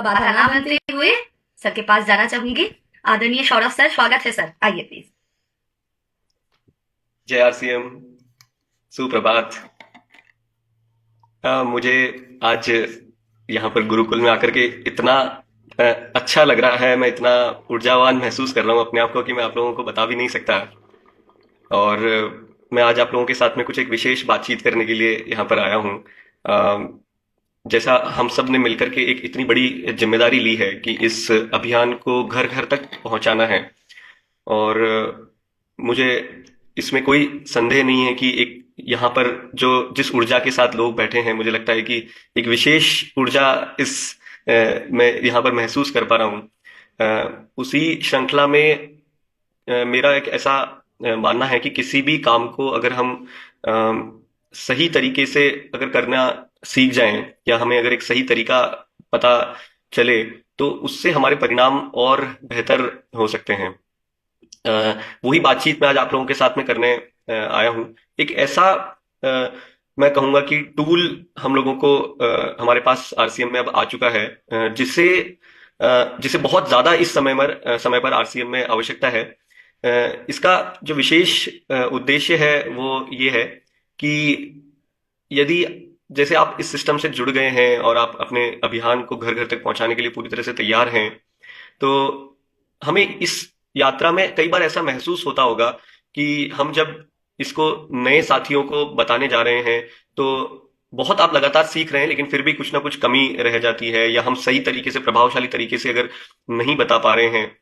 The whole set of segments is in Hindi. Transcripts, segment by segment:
बाधा ना बनते हुए सर के पास जाना चाहूंगी। आदरणीय सौरभ सर, स्वागत है सर, आइए प्लीज। जय आरसीएम। सुप्रभात। मुझे आज यहाँ पर गुरुकुल में आकर के इतना अ, अच्छा लग रहा है। मैं इतना ऊर्जावान महसूस कर रहा हूँ अपने आप को कि मैं आप लोगों को बता भी नहीं सकता। और मैं आज आप लोगों के साथ में कुछ एक विशेष बातचीत करने के लिए यहाँ पर आया हूँ। अ, जैसा हम सब ने मिलकर के एक इतनी बड़ी जिम्मेदारी ली है कि इस अभियान को घर घर तक पहुंचाना है। और मुझे इसमें कोई संदेह नहीं है कि एक यहाँ पर जो जिस ऊर्जा के साथ लोग बैठे हैं, मुझे लगता है कि एक विशेष ऊर्जा इस मैं यहाँ पर महसूस कर पा रहा हूँ। उसी श्रृंखला में मेरा एक ऐसा मानना है कि किसी भी काम को अगर हम अ, सही तरीके से अगर करना सीख जाएं, या हमें अगर एक सही तरीका पता चले, तो उससे हमारे परिणाम और बेहतर हो सकते हैं। वही बातचीत मैं आज आप लोगों के साथ में करने आया हूँ। एक ऐसा अ, मैं कहूंगा कि टूल हम लोगों को हमारे पास आरसीएम में अब आ चुका है, जिसे बहुत ज्यादा इस समय पर आरसीएम में आवश्यकता है। इसका जो विशेष उद्देश्य है वो ये है कि यदि जैसे आप इस सिस्टम से जुड़ गए हैं और आप अपने अभियान को घर घर तक पहुंचाने के लिए पूरी तरह से तैयार हैं, तो हमें इस यात्रा में कई बार ऐसा महसूस होता होगा कि हम जब इसको नए साथियों को बताने जा रहे हैं, तो बहुत आप लगातार सीख रहे हैं, लेकिन फिर भी कुछ ना कुछ कमी रह जाती है, या हम सही तरीके से प्रभावशाली तरीके से अगर नहीं बता पा रहे हैं,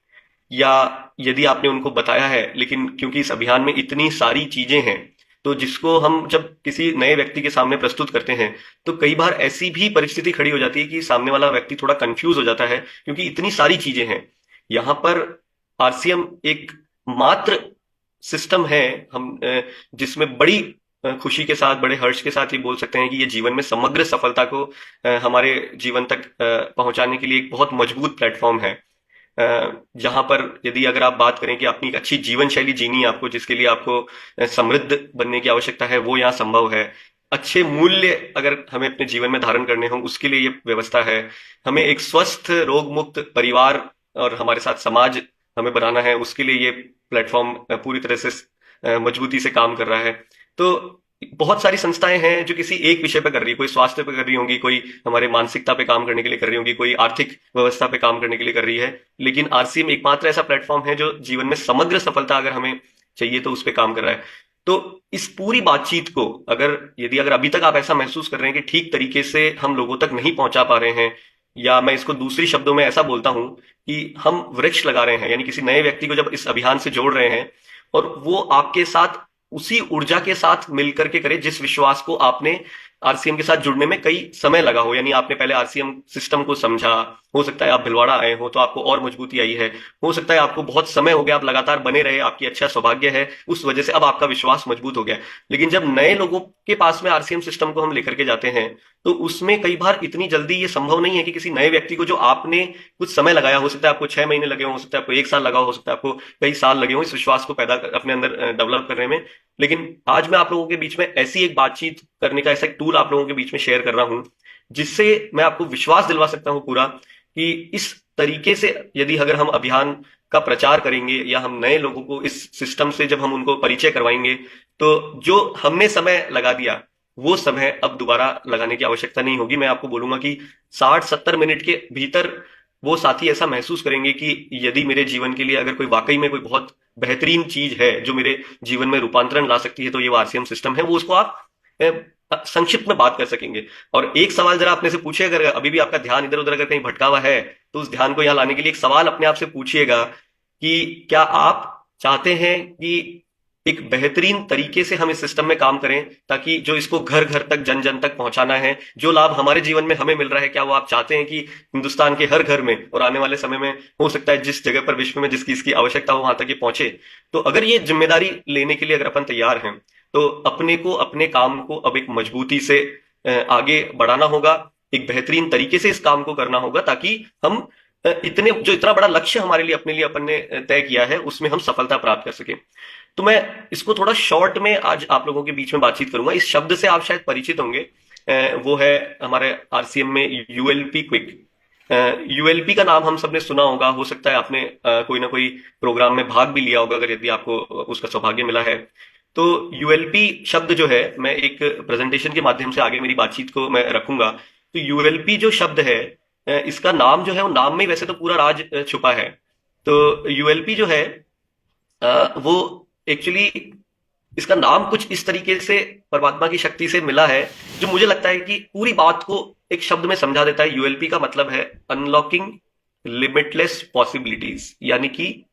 या यदि आपने उनको बताया है लेकिन क्योंकि इस अभियान में इतनी सारी चीजें हैं, तो जिसको हम जब किसी नए व्यक्ति के सामने प्रस्तुत करते हैं, तो कई बार ऐसी भी परिस्थिति खड़ी हो जाती है कि सामने वाला व्यक्ति थोड़ा कंफ्यूज हो जाता है, क्योंकि इतनी सारी चीजें हैं। यहाँ पर आरसीएम एक मात्र सिस्टम है, हम जिसमें बड़ी खुशी के साथ, बड़े हर्ष के साथ ये बोल सकते हैं कि ये जीवन में समग्र सफलता को हमारे जीवन तक पहुंचाने के लिए एक बहुत मजबूत प्लेटफॉर्म है। जहां पर यदि अगर आप बात करें कि अपनी एक अच्छी जीवन शैली जीनी है आपको, जिसके लिए आपको समृद्ध बनने की आवश्यकता है, वो यहाँ संभव है। अच्छे मूल्य अगर हमें अपने जीवन में धारण करने हों, उसके लिए ये व्यवस्था है। हमें एक स्वस्थ रोग मुक्त परिवार और हमारे साथ समाज हमें बनाना है, उसके लिए ये प्लेटफॉर्म पूरी तरह से मजबूती से काम कर रहा है। तो बहुत सारी संस्थाएं हैं जो किसी एक विषय पे कर रही है, कोई स्वास्थ्य पे कर रही होंगी, कोई हमारे मानसिकता पे काम करने के लिए कर रही होंगी, कोई आर्थिक व्यवस्था पे काम करने के लिए कर रही है। लेकिन आरसीएम एकमात्र ऐसा प्लेटफॉर्म है जो जीवन में समग्र सफलता अगर हमें चाहिए तो उस पे काम कर रहा है। तो इस पूरी बातचीत को अगर यदि अगर अभी तक आप ऐसा महसूस कर रहे हैं कि ठीक तरीके से हम लोगों तक नहीं पहुंचा पा रहे हैं, या मैं इसको दूसरी शब्दों में ऐसा बोलता हूं कि हम वृक्ष लगा रहे हैं, यानी किसी नए व्यक्ति को जब इस अभियान से जोड़ रहे हैं, और वो आपके साथ उसी ऊर्जा के साथ मिलकर के करे जिस विश्वास को आपने आरसीएम के साथ जुड़ने में कई समय लगा हो। यानी आपने पहले आरसीएम सिस्टम को समझा, हो सकता है आप भिलवाड़ा आए हो तो आपको और मजबूती आई है, हो सकता है आपको बहुत समय हो गया, आप लगातार बने रहे, आपकी अच्छा सौभाग्य है, उस वजह से अब आपका विश्वास मजबूत हो गया। लेकिन जब नए लोगों के पास में आरसीएम सिस्टम को हम लेकर के जाते हैं, तो उसमें कई बार इतनी जल्दी ये संभव नहीं है कि किसी नए व्यक्ति को, जो आपने कुछ समय लगाया, हो सकता है आपको 6 महीने लगे हो सकता है आपको 1 साल लगा हो सकता है आपको कई साल लगे हो इस विश्वास को अपने अंदर डेवलप करने में। लेकिन आज मैं आप लोगों के बीच में ऐसी एक बातचीत करने का ऐसा एक टूल आप लोगों के बीच में शेयर कर रहा हूं, जिससे मैं आपको विश्वास दिलवा सकता हूं पूरा कि इस तरीके से यदि अगर हम अभियान का प्रचार करेंगे, या हम नए लोगों को इस सिस्टम से जब हम उनको परिचय करवाएंगे, तो जो हमने समय लगा दिया वो समय अब दोबारा लगाने की आवश्यकता नहीं होगी। मैं आपको बोलूंगा कि 60-70 मिनट के भीतर वो साथी ऐसा महसूस करेंगे कि यदि मेरे जीवन के लिए अगर कोई वाकई में कोई बहुत बेहतरीन चीज है जो मेरे जीवन में रूपांतरण ला सकती है, तो ये वो आरसीएम सिस्टम है। वो उसको आप संक्षिप्त में बात कर सकेंगे। और एक सवाल जरा अपने से पूछिए, अगर अभी भी आपका ध्यान इधर उधर अगर कहीं भटका हुआ है, तो उस ध्यान को यहाँ लाने के लिए एक सवाल अपने आप से पूछिएगा कि क्या आप चाहते हैं कि एक बेहतरीन तरीके से हम इस सिस्टम में काम करें, ताकि जो इसको घर घर तक, जन जन तक पहुंचाना है, जो लाभ हमारे जीवन में हमें मिल रहा है, क्या वो आप चाहते हैं कि हिंदुस्तान के हर घर में और आने वाले समय में, हो सकता है जिस जगह पर विश्व में जिसकी इसकी आवश्यकता हो, वहां तक ये पहुंचे। तो अगर ये जिम्मेदारी लेने के लिए अगर अपन तैयार हैं, तो अपने को, अपने काम को अब एक मजबूती से आगे बढ़ाना होगा, एक बेहतरीन तरीके से इस काम को करना होगा, ताकि हम इतना बड़ा लक्ष्य हमारे लिए, अपने लिए अपन ने तय किया है, उसमें हम सफलता प्राप्त कर सके। तो मैं इसको थोड़ा शॉर्ट में आज आप लोगों के बीच में बातचीत करूंगा। इस शब्द से आप शायद परिचित होंगे, वो है हमारे आरसीएम में यूएलपी क्विक। यूएलपी का नाम हम सबने सुना होगा, हो सकता है आपने कोई ना कोई प्रोग्राम में भाग भी लिया होगा, अगर यदि आपको उसका सौभाग्य मिला है। तो यूएलपी शब्द जो है, मैं एक प्रेजेंटेशन के माध्यम से आगे मेरी बातचीत को मैं रखूंगा। तो यूएलपी जो शब्द है, इसका नाम जो है वो नाम में ही वैसे तो पूरा राज छुपा है। तो यूएलपी जो है वो एक्चुअली इसका नाम कुछ इस तरीके से परमात्मा की शक्ति से मिला है, जो मुझे लगता है कि पूरी बात को एक शब्द में समझा देता है। यूएलपी का मतलब है अनलॉकिंग लिमिटलेस पॉसिबिलिटीज, यानी कि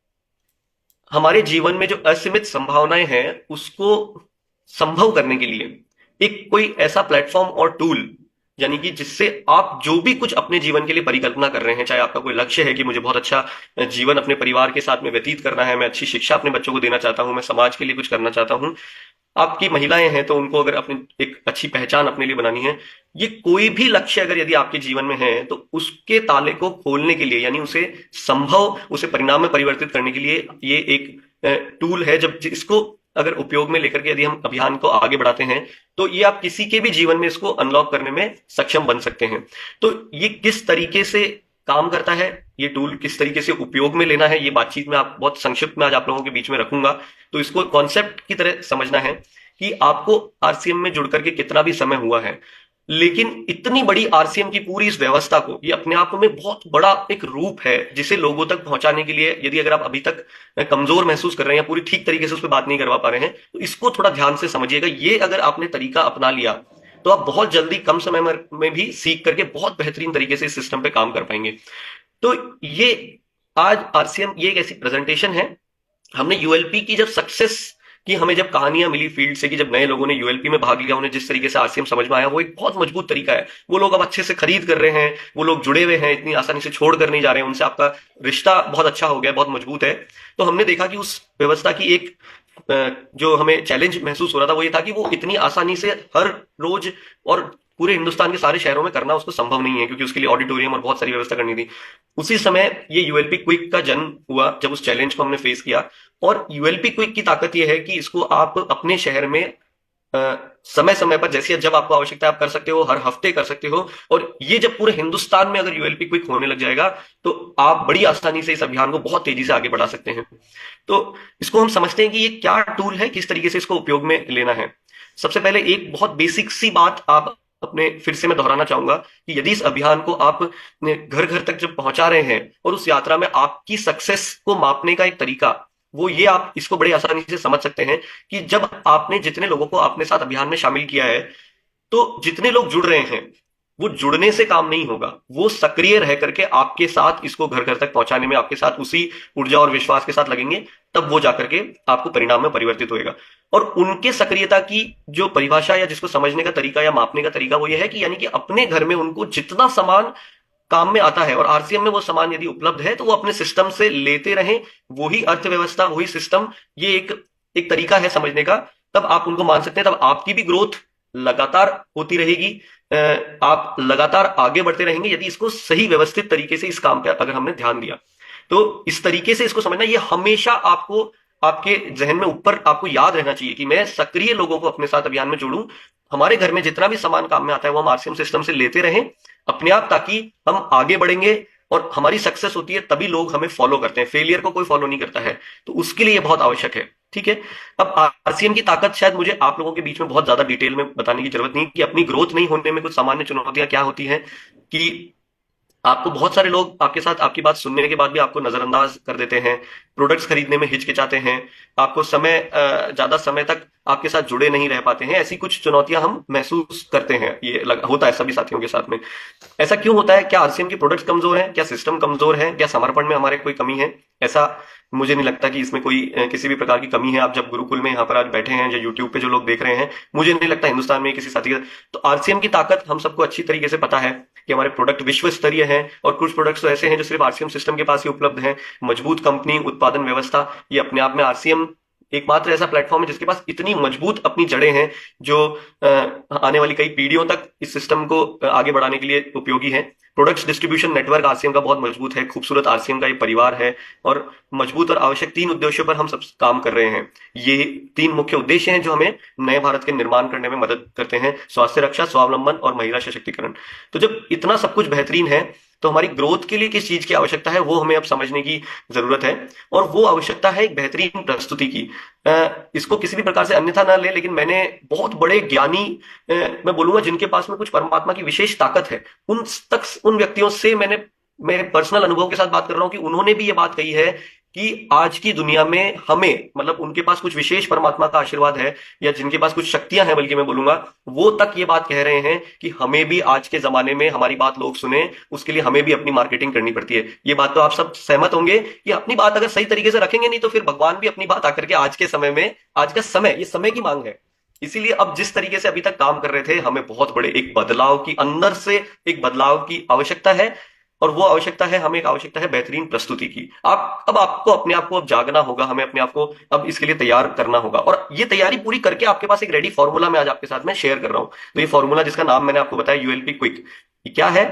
हमारे जीवन में जो असीमित संभावनाएं हैं उसको संभव करने के लिए एक कोई ऐसा प्लेटफॉर्म और टूल, यानी कि जिससे आप जो भी कुछ अपने जीवन के लिए परिकल्पना कर रहे हैं, चाहे आपका कोई लक्ष्य है कि मुझे बहुत अच्छा जीवन अपने परिवार के साथ में व्यतीत करना है, मैं अच्छी शिक्षा अपने बच्चों को देना चाहता हूं, मैं समाज के लिए कुछ करना चाहता हूं, आपकी महिलाएं हैं तो उनको अगर अपनी एक अच्छी पहचान अपने लिए बनानी है, ये कोई भी लक्ष्य अगर यदि आपके जीवन में है तो उसके ताले को खोलने के लिए, यानी उसे संभव, उसे परिणाम में परिवर्तित करने के लिए ये एक टूल है। जब इसको अगर उपयोग में लेकर के यदि हम अभियान को आगे बढ़ाते हैं तो ये आप किसी के भी जीवन में इसको अनलॉक करने में सक्षम बन सकते हैं। तो ये किस तरीके से काम करता है, ये टूल किस तरीके से उपयोग में लेना है, ये बातचीत में आप बहुत संक्षिप्त में आज आप लोगों के बीच में रखूंगा। तो इसको कॉन्सेप्ट की तरह समझना है कि आपको आरसीएम में जुड़ करके कितना भी समय हुआ है, लेकिन इतनी बड़ी आरसीएम की पूरी इस व्यवस्था को, ये अपने आप में बहुत बड़ा एक रूप है जिसे लोगों तक पहुंचाने के लिए, यदि अगर आप अभी तक कमजोर महसूस कर रहे हैं या पूरी ठीक तरीके से उस पर बात नहीं करवा पा रहे हैं, तो इसको थोड़ा ध्यान से समझिएगा। ये अगर आपने तरीका अपना लिया तो आप बहुत जल्दी कम समय में भी सीख करके बहुत बेहतरीन तरीके से इस सिस्टम पे काम कर पाएंगे। तो ये आज आरसीएम ये एक ऐसी प्रेजेंटेशन है। हमने यूएलपी की जब सक्सेस की हमें जब कहानियां मिली फील्ड से कि जब नए लोगों ने यूएलपी में भाग लिया, उन्हें जिस तरीके से आरसीएम समझ में आया, वो एक बहुत मजबूत तरीका है। वो लोग अब अच्छे से खरीद कर रहे हैं, वो लोग जुड़े हुए हैं, इतनी आसानी से छोड़ कर नहीं जा रहे हैं, उनसे आपका रिश्ता बहुत अच्छा हो गया, बहुत मजबूत है। तो हमने देखा कि उस व्यवस्था की एक जो हमें चैलेंज महसूस हो रहा था वो ये था कि वो इतनी आसानी से हर रोज और पूरे हिंदुस्तान के सारे शहरों में करना उसको संभव नहीं है, क्योंकि उसके लिए ऑडिटोरियम और बहुत सारी व्यवस्था करनी थी। उसी समय ये यूएलपी क्विक का जन्म हुआ जब उस चैलेंज को हमने फेस किया। और यूएलपी क्विक की ताकत ये है कि इसको आप अपने शहर में समय समय पर जैसे जब आपको आवश्यकता है आप कर सकते हो, हर हफ्ते कर सकते हो। और ये जब पूरे हिंदुस्तान में अगर यूएलपी क्विक होने लग जाएगा तो आप बड़ी आसानी से इस अभियान को बहुत तेजी से आगे बढ़ा सकते हैं। तो इसको हम समझते हैं कि ये क्या टूल है, किस तरीके से इसको उपयोग में लेना है। सबसे पहले एक बहुत बेसिक सी बात आप अपने फिर से मैं दोहराना चाहूंगा कि यदि इस अभियान को आप घर घर तक जब पहुंचा रहे हैं और उस यात्रा में आपकी सक्सेस को मापने का एक तरीका, वो ये आप इसको बड़े आसानी से समझ सकते हैं कि जब आपने जितने लोगों को अपने साथ अभियान में शामिल किया है, तो जितने लोग जुड़ रहे हैं वो जुड़ने से काम नहीं होगा, वो सक्रिय रह करके आपके साथ इसको घर घर तक पहुंचाने में आपके साथ उसी ऊर्जा और विश्वास के साथ लगेंगे, तब वो जाकर के आपको परिणाम में परिवर्तित होएगा। और उनके सक्रियता की जो परिभाषा या जिसको समझने का तरीका या मापने का तरीका वो ये है कि यानी कि अपने घर में उनको जितना सामान काम में आता है और आरसीएम में वो सामान यदि उपलब्ध है तो वो अपने सिस्टम से लेते रहें। वही अर्थव्यवस्था, वही सिस्टम, ये एक तरीका है समझने का। तब आप उनको मान सकते हैं, तब आपकी भी ग्रोथ लगातार होती रहेगी, आप लगातार आगे बढ़ते रहेंगे यदि इसको सही व्यवस्थित तरीके से इस काम पे अगर हमने ध्यान दिया। तो इस तरीके से इसको समझना, ये हमेशा आपको आपके जहन में ऊपर आपको याद रहना चाहिए कि मैं सक्रिय लोगों को अपने साथ अभियान में जोड़ूं। हमारे घर में जितना भी सामान काम में आता है वो हम आरसीएम सिस्टम से लेते रहें अपने आप, ताकि हम आगे बढ़ेंगे और हमारी सक्सेस होती है तभी लोग हमें फॉलो करते हैं, फेलियर को कोई फॉलो नहीं करता है। तो उसके लिए ये बहुत आवश्यक है। ठीक है, अब आरसीएम की ताकत शायद मुझे आप लोगों के बीच में बहुत ज्यादा डिटेल में बताने की जरूरत नहीं कि अपनी ग्रोथ नहीं होने में कुछ सामान्य चुनौतियां क्या होती हैं। कि आपको बहुत सारे लोग आपके साथ आपकी बात सुनने के बाद भी आपको नजरअंदाज कर देते हैं, प्रोडक्ट्स खरीदने में हिचकिचाते हैं, आपको ज्यादा समय तक आपके साथ जुड़े नहीं रह पाते हैं। ऐसी कुछ चुनौतियां हम महसूस करते हैं, होता है सभी साथियों के साथ में। ऐसा क्यों होता है? क्या आरसीएम की प्रोडक्ट्स कमजोर हैं? क्या सिस्टम कमजोर है? क्या समर्पण में हमारे कोई कमी है? ऐसा मुझे नहीं लगता कि इसमें कोई किसी भी प्रकार की कमी है। आप जब गुरुकुल में यहाँ पर आज बैठे हैं या यूट्यूब पे जो लोग देख रहे हैं, मुझे नहीं लगता हिंदुस्तान में किसी साथी का। तो आरसीएम की ताकत हम सबको अच्छी तरीके से पता है कि हमारे प्रोडक्ट विश्व स्तरीय हैं और कुछ प्रोडक्ट्स तो ऐसे हैं जो सिर्फ आरसीएम सिस्टम के पास ही उपलब्ध हैं। मजबूत कंपनी, उत्पादन व्यवस्था, ये अपने आप में आरसीएम एकमात्र ऐसा प्लेटफॉर्म है जिसके पास इतनी मजबूत अपनी जड़ें हैं जो आने वाली कई पीढ़ियों तक इस सिस्टम को आगे बढ़ाने के लिए उपयोगी है। प्रोडक्ट्स डिस्ट्रीब्यूशन नेटवर्क आरसीएम का बहुत मजबूत है, खूबसूरत आरसीएम का एक परिवार है और मजबूत और आवश्यक 3 उद्देश्यों पर हम सब काम कर रहे हैं। ये 3 मुख्य उद्देश्य हैं जो हमें नए भारत के निर्माण करने में मदद करते हैं: स्वास्थ्य रक्षा, स्वावलंबन और महिला सशक्तिकरण। तो जब इतना सब कुछ बेहतरीन है तो हमारी ग्रोथ के लिए किस चीज की आवश्यकता है वो हमें अब समझने की जरूरत है। और वो आवश्यकता है एक बेहतरीन प्रस्तुति की। इसको किसी भी प्रकार से अन्यथा ना ले, लेकिन मैंने बहुत बड़े ज्ञानी, मैं बोलूंगा जिनके पास में कुछ परमात्मा की विशेष ताकत है, उन तक, उन व्यक्तियों से मैं पर्सनल अनुभव के साथ बात कर रहा हूं कि उन्होंने भी ये बात कही है कि आज की दुनिया में हमें, मतलब उनके पास कुछ विशेष परमात्मा का आशीर्वाद है, या जिनके पास कुछ शक्तियां हैं, बल्कि मैं बोलूंगा वो तक ये बात कह रहे हैं कि हमें भी आज के जमाने में हमारी बात लोग सुने, उसके लिए हमें भी अपनी मार्केटिंग करनी पड़ती है। ये बात तो आप सब सहमत होंगे कि अपनी बात अगर सही तरीके से रखेंगे नहीं तो फिर भगवान भी अपनी बात आकर के आज के समय में, आज का समय ये समय की मांग है। इसीलिए अब जिस तरीके से अभी तक काम कर रहे थे, हमें बहुत बड़े एक बदलाव की, अंदर से एक बदलाव की आवश्यकता है। और वो आवश्यकता है, हमें एक आवश्यकता है बेहतरीन प्रस्तुति की। आप अब आपको अपने आप को अब जागना होगा, हमें अपने आप को अब इसके लिए तैयार करना होगा। और ये तैयारी पूरी करके आपके पास एक रेडी फॉर्मूला मैं आज आपके साथ में शेयर कर रहा हूं। तो ये फॉर्मूला, जिसका नाम मैंने आपको बताया यूएलपी क्विक, ये क्या है?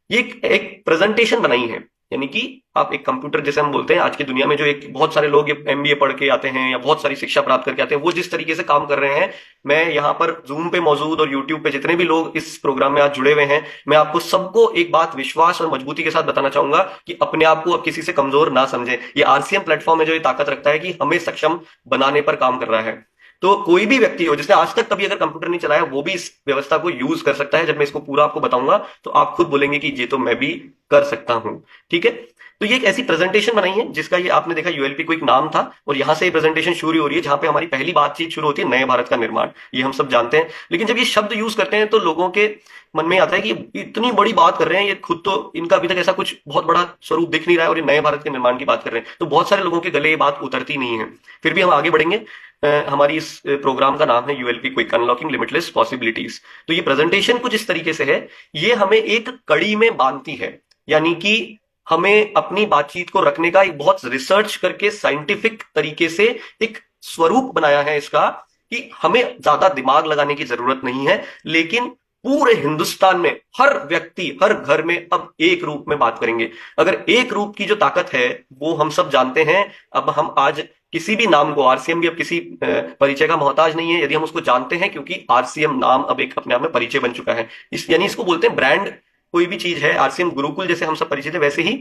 ये एक प्रेजेंटेशन बनाई है। यानी कि आप एक कंप्यूटर, जैसे हम बोलते हैं आज की दुनिया में, जो एक बहुत सारे लोग एमबीए पढ़ के आते हैं या बहुत सारी शिक्षा प्राप्त करके आते हैं, वो जिस तरीके से काम कर रहे हैं, मैं यहाँ पर जूम पे मौजूद और यूट्यूब पे जितने भी लोग इस प्रोग्राम में आज जुड़े हुए हैं, मैं आपको सबको एक बात विश्वास और मजबूती के साथ बताना चाहूंगा कि अपने आप को अब किसी से कमजोर ना समझें। ये आरसीएम प्लेटफॉर्म है जो ये ताकत रखता है कि हमें सक्षम बनाने पर काम कर रहा है। तो कोई भी व्यक्ति हो जिसने आज तक कभी अगर कंप्यूटर नहीं चलाया, वो भी इस व्यवस्था को यूज कर सकता है। जब मैं इसको पूरा आपको बताऊंगा तो आप खुद बोलेंगे कि ये तो मैं भी कर सकता हूं। ठीक है, तो ये एक ऐसी प्रेजेंटेशन बनाई है जिसका ये आपने देखा यूएलपी क्विक नाम था, और यहां से ये प्रेजेंटेशन शुरू हो रही है, जहां पे हमारी पहली बातचीत शुरू होती है, नए भारत का निर्माण। ये हम सब जानते हैं, लेकिन जब ये शब्द यूज करते हैं तो लोगों के मन में आता है कि इतनी बड़ी बात कर रहे हैं, ये खुद तो इनका अभी तक ऐसा कुछ बहुत बड़ा स्वरूप दिख नहीं रहा है, और ये नए भारत के निर्माण की बात कर रहे हैं, तो बहुत सारे लोगों के गले ये बात उतरती नहीं है। फिर भी हम आगे बढ़ेंगे। हमारी इस प्रोग्राम का नाम है यूएलपी क्विक, अनलॉकिंग लिमिटलेस पॉसिबिलिटीज। तो ये प्रेजेंटेशन कुछ इस तरीके से है, ये हमें एक कड़ी में बांधती है। यानी कि हमें अपनी बातचीत को रखने का एक बहुत रिसर्च करके साइंटिफिक तरीके से एक स्वरूप बनाया है इसका, कि हमें ज्यादा दिमाग लगाने की जरूरत नहीं है, लेकिन पूरे हिंदुस्तान में हर व्यक्ति, हर घर में अब एक रूप में बात करेंगे। अगर एक रूप की जो ताकत है वो हम सब जानते हैं। अब हम आज किसी भी नाम को, आरसीएम भी अब किसी परिचय का मोहताज नहीं है यदि हम उसको जानते हैं, क्योंकि आरसीएम नाम अब एक अपने आप में परिचय बन चुका है। यानी इसको बोलते हैं ब्रांड। कोई भी चीज है, आरसीएम गुरुकुल जैसे हम सब परिचित है, वैसे ही